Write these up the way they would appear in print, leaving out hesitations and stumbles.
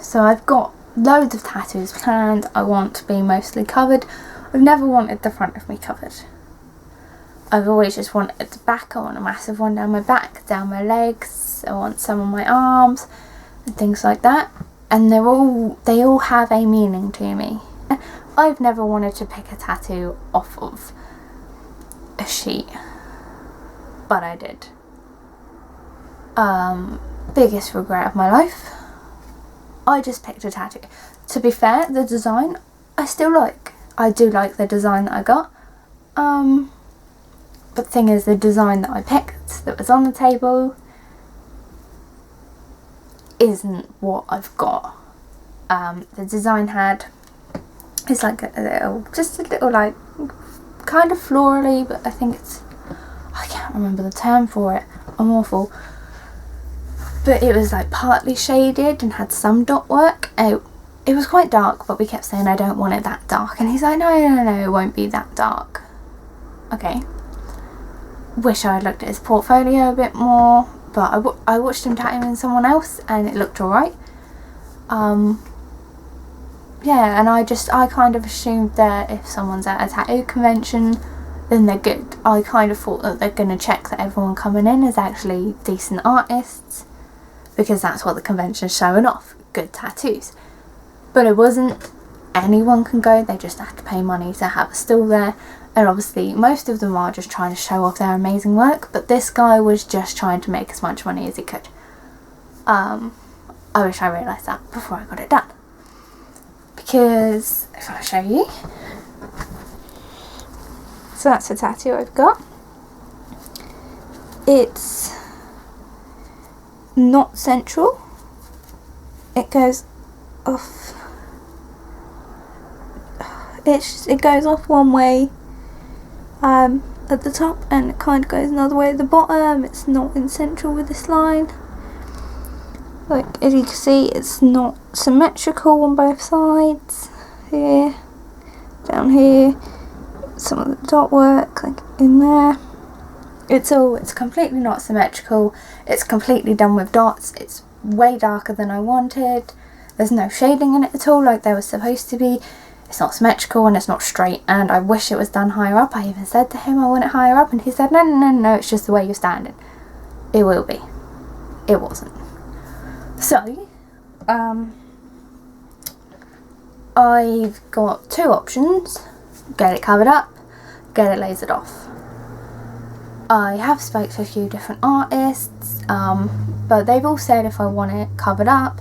So I've got loads of tattoos planned. I want to be mostly covered. I've never wanted the front of me covered. I've always just wanted the back. I want a massive one down my back, down my legs. I want some on my arms and things like that. And they all have a meaning to me. I've never wanted to pick a tattoo off of a sheet, but I did. Biggest regret of my life. I just picked a tattoo. To be fair, the design I still like. I do like the design that I got. But the thing is, the design that I picked, that was on the table, isn't what I've got. The design it's like just a little like, kind of florally, but I think I can't remember the term for it. I'm awful. But it was like partly shaded and had some dot work. It was quite dark, but we kept saying I don't want it that dark. And he's like, no, it won't be that dark. Okay. Wish I had looked at his portfolio a bit more, but I watched him tattooing someone else and it looked alright. Yeah, and I kind of assumed that if someone's at a tattoo convention, then they're good. I kind of thought that they're going to check that everyone coming in is actually decent artists, because that's what the convention's showing off, good tattoos. But it wasn't. Anyone can go, they just have to pay money to have a stall there. And obviously most of them are just trying to show off their amazing work, but this guy was just trying to make as much money as he could. I wish I realised that before I got it done. Because, if I show you, so that's a tattoo I've got. It's not central. It goes off. It goes off one way at the top, and it kind of goes another way at the bottom. It's not in central with this line. Like, as you can see, it's not symmetrical on both sides. Here, down here, some of the dot work, like in there. It's completely not symmetrical. It's completely done with dots. It's way darker than I wanted. There's no shading in it at all like there was supposed to be. It's not symmetrical and it's not straight, and I wish it was done higher up. I even said to him I want it higher up, and he said no, it's just the way you're standing. It will be. It wasn't. So, I've got two options. Get it covered up, get it lasered off. I have spoke to a few different artists, but they've all said if I want it covered up,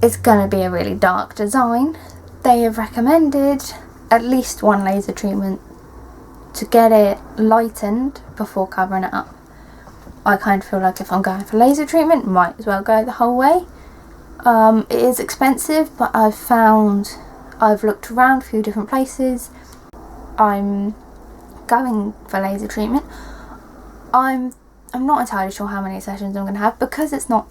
it's going to be a really dark design. They have recommended at least one laser treatment to get it lightened before covering it up. I kind of feel like if I'm going for laser treatment, might as well go the whole way. It is expensive, but I've looked around a few different places. I'm going for laser treatment. I'm not entirely sure how many sessions I'm going to have, because it's not,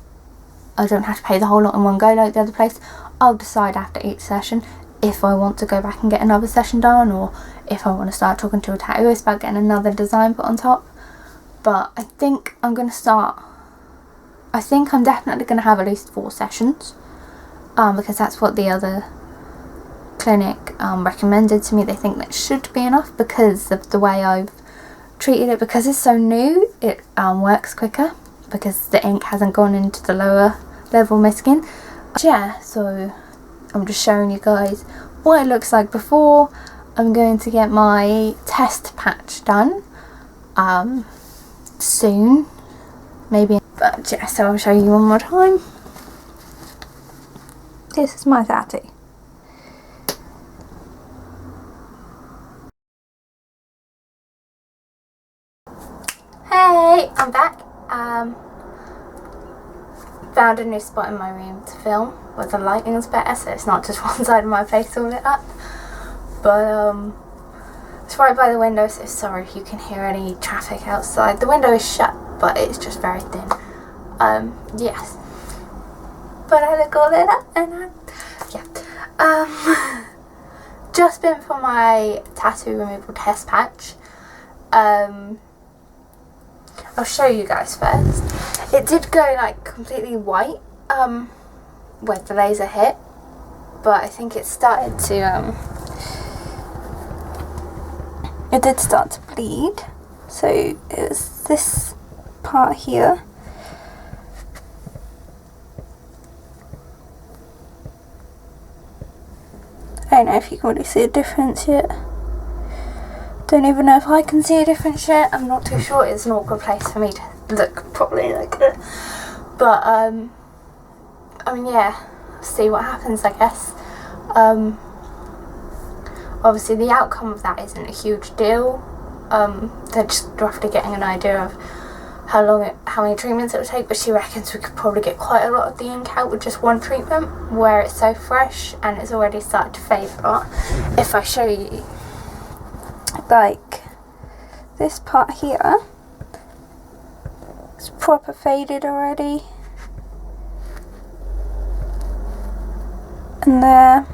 I don't have to pay the whole lot in one go like the other place. I'll decide after each session if I want to go back and get another session done, or if I want to start talking to a tattooist about getting another design put on top. But I think I'm definitely going to have at least 4 sessions, because that's what the other clinic recommended to me. They think that should be enough because of the way I've treated it. Because it's so new, it works quicker because the ink hasn't gone into the lower level of my skin. Yeah, so I'm just showing you guys what it looks like before. I'm going to get my test patch done soon, maybe. But yeah, so I'll show you one more time. This is my tattoo. Hey, I'm back. Found a new spot in my room to film where the lighting's better, so it's not just one side of my face all lit up. But it's right by the window, so sorry if you can hear any traffic outside. The window is shut, but it's just very thin. Yes. But I look all lit up, and yeah. Just been for my tattoo removal test patch. I'll show you guys first. It did go like completely white. where the laser hit, but I think it started to it did start to bleed. So it was this part here. I don't know if you can really see a difference yet. Don't even know if I can see a difference yet. I'm not too sure. It's an awkward place for me to look properly like it. But I mean, yeah, see what happens, I guess. Obviously the outcome of that isn't a huge deal. They're just roughly getting an idea of how many treatments it would take, but she reckons we could probably get quite a lot of the ink out with just one treatment, where it's so fresh and it's already started to fade a lot. If I show you, like, this part here, it's proper faded already, and there,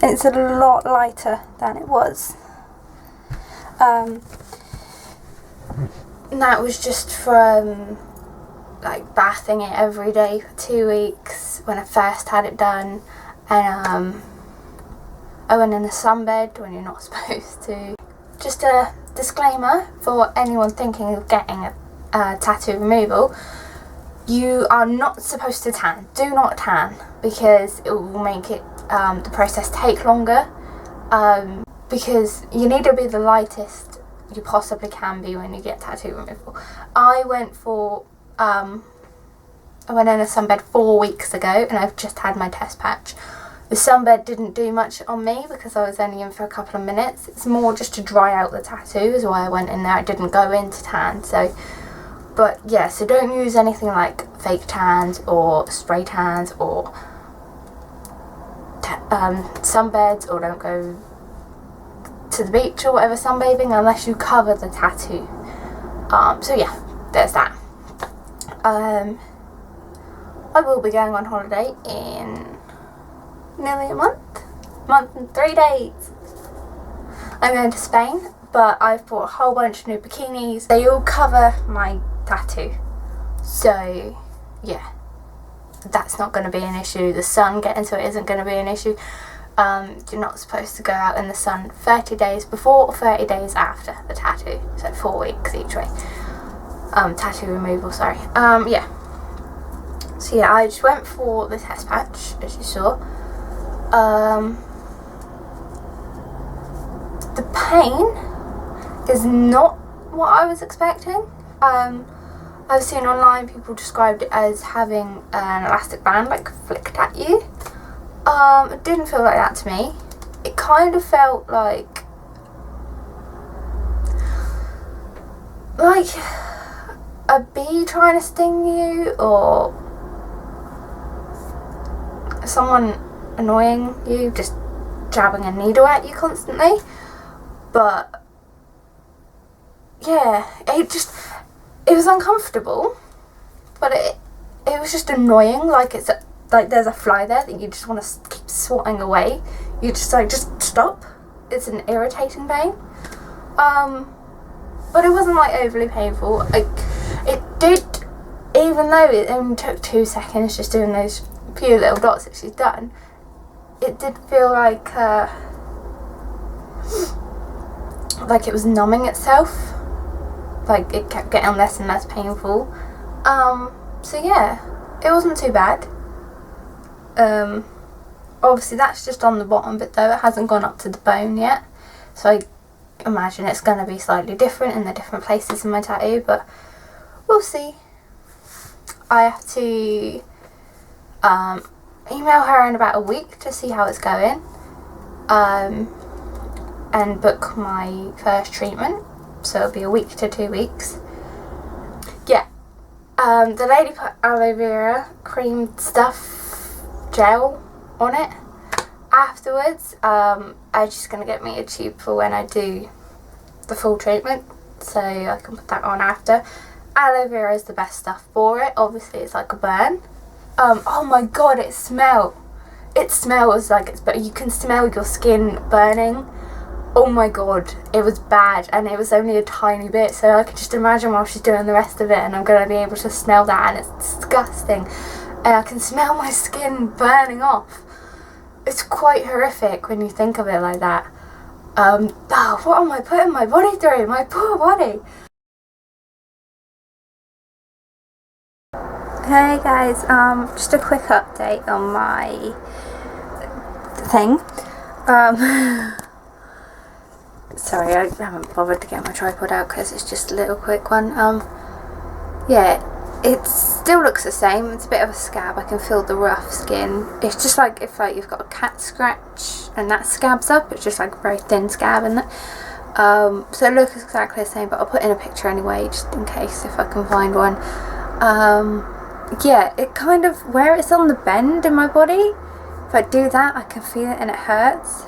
it's a lot lighter than it was. And that was just from like bathing it every day for 2 weeks when I first had it done, and I went in a sunbed when you're not supposed to. Just a disclaimer for anyone thinking of getting a tattoo removal: you are not supposed to tan. Do not tan, because it will make it the process take longer, because you need to be the lightest you possibly can be when you get tattoo removal. I went in a sunbed 4 weeks ago, and I've just had my test patch. The sunbed didn't do much on me because I was only in for a couple of minutes. It's more just to dry out the tattoo is why I went in there. I didn't go in to tan. But yeah, so don't use anything like fake tans or spray tans or sunbeds, or don't go to the beach or whatever sunbathing unless you cover the tattoo. So yeah, there's that. I will be going on holiday in nearly a month and 3 days. I'm going to Spain, but I've bought a whole bunch of new bikinis. They all cover my tattoo, so yeah, that's not going to be an issue. The sun getting to it isn't going to be an issue. You're not supposed to go out in the sun 30 days before or 30 days after the tattoo, so 4 weeks each way. Tattoo removal, sorry. Yeah. So yeah, I just went for the test patch, as you saw. The pain is not what I was expecting. I've seen online people described it as having an elastic band like flicked at you. It didn't feel like that to me. It kind of felt like a bee trying to sting you, or someone annoying you, just jabbing a needle at you constantly. But yeah, it was uncomfortable, but it was just annoying. Like there's a fly there that you just want to keep swatting away. You just stop. It's an irritating pain. But it wasn't like overly painful. It did, even though it only took 2 seconds just doing those few little dots that she's done, it did feel like it was numbing itself. Like it kept getting less and less painful. So yeah, it wasn't too bad. Obviously that's just on the bottom bit though, it hasn't gone up to the bone yet, so I imagine it's going to be slightly different in the different places in my tattoo, but we'll see. I have to email her in about a week to see how it's going, and book my first treatment, so it'll be a week to 2 weeks. Yeah, the lady put aloe vera cream stuff gel on it. Afterwards, I'm just going to get me a tube for when I do the full treatment, so I can put that on after. Aloe vera is the best stuff for it. Obviously it's like a burn. Oh my god, it smells like it's, but you can smell your skin burning. Oh my god, it was bad, and it was only a tiny bit, so I could just imagine while she's doing the rest of it, and I'm going to be able to smell that, and it's disgusting. and I can smell my skin burning off. It's quite horrific when you think of it like that. What am I putting my body through? My poor body. Hey guys, just a quick update on my thing. Sorry, I haven't bothered to get my tripod out because it's just a little quick one. Yeah, it still looks the same. It's a bit of a scab. I can feel the rough skin. It's just like if you've got a cat scratch and that scabs up. It's just like a very thin scab, and so it looks exactly the same. But I'll put in a picture anyway, just in case if I can find one. Yeah, it kind of, where it's on the bend in my body, if I do that I can feel it and it hurts.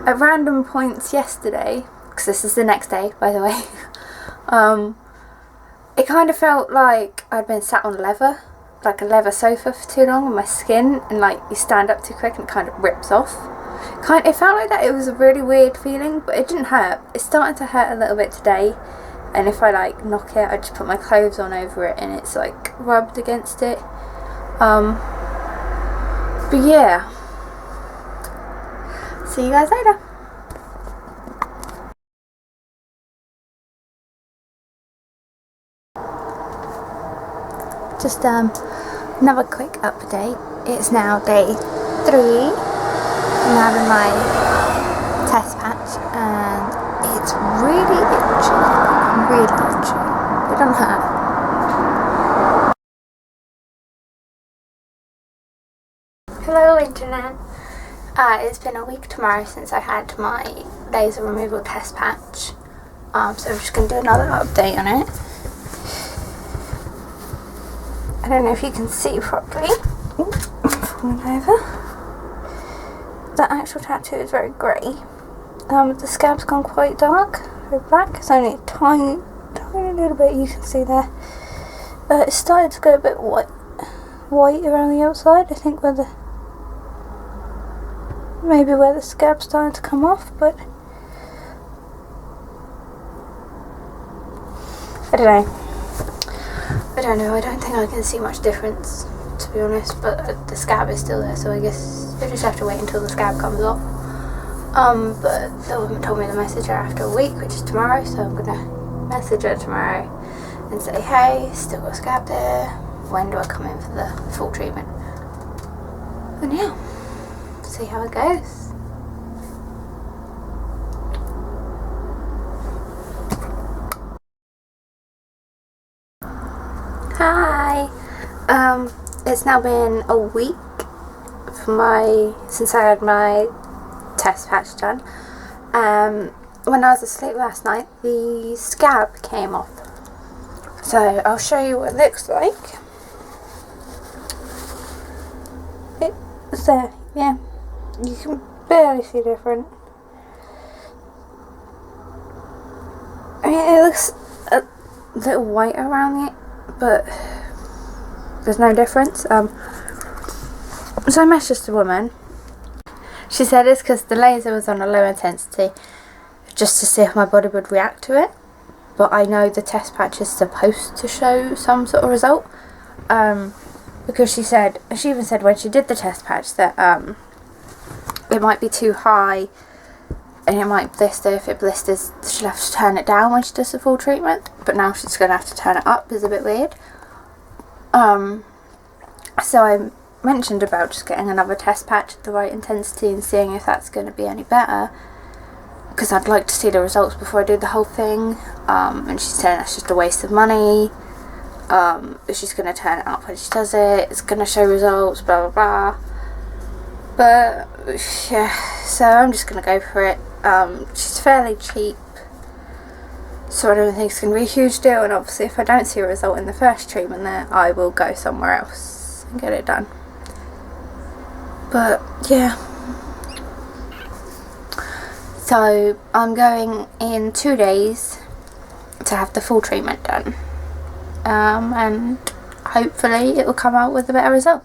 At random points yesterday, because this is the next day by the way, it kind of felt like I'd been sat on leather, like a leather sofa for too long on my skin, and like you stand up too quick and it kind of rips off. It felt like that. It was a really weird feeling, but it didn't hurt. It's starting to hurt a little bit today. And if I like knock it, I just put my clothes on over it and it's like rubbed against it. But yeah. See you guys later. Just another quick update. It's now day 3. I'm having my test patch and it's really itchy. Really itchy. It doesn't hurt. Hello internet. It's been a week tomorrow since I had my laser removal test patch. So I'm just going to do another update on it. I don't know if you can see properly. I'm falling over. The actual tattoo is very grey. The scab's gone quite dark. Very black. It's only a tiny little bit you can see there. It started to go a bit white around the outside. I think maybe where the scab's starting to come off, but I don't know. I don't think I can see much difference, to be honest, but the scab is still there, so I guess we just have to wait until the scab comes off. But the woman told me to message her after a week, which is tomorrow, so I'm gonna message her tomorrow and say, hey, still got a scab there, when do I come in for the full treatment? And yeah, see how it goes. Hi! It's now been a week since I had my test patch done. When I was asleep last night, the scab came off. So I'll show you what it looks like. It's there, yeah. You can barely see different. I mean, it looks a little white around it, but there's no difference. So I messaged the woman. She said it's because the laser was on a low intensity, just to see if my body would react to it. But I know the test patch is supposed to show some sort of result. Because she even said when she did the test patch that it might be too high and it might blister. If it blisters, she'll have to turn it down when she does the full treatment. But now she's going to have to turn it up. It's a bit weird. So I mentioned about just getting another test patch at the right intensity and seeing if that's going to be any better, because I'd like to see the results before I do the whole thing. And she said that's just a waste of money. She's going to turn it up when she does it. It's going to show results, blah blah blah. But yeah, so I'm just going to go for it. She's fairly cheap, so I don't think it's going to be a huge deal. And obviously if I don't see a result in the first treatment there, I will go somewhere else and get it done. But yeah, so I'm going in 2 days to have the full treatment done, and hopefully it will come out with a better result.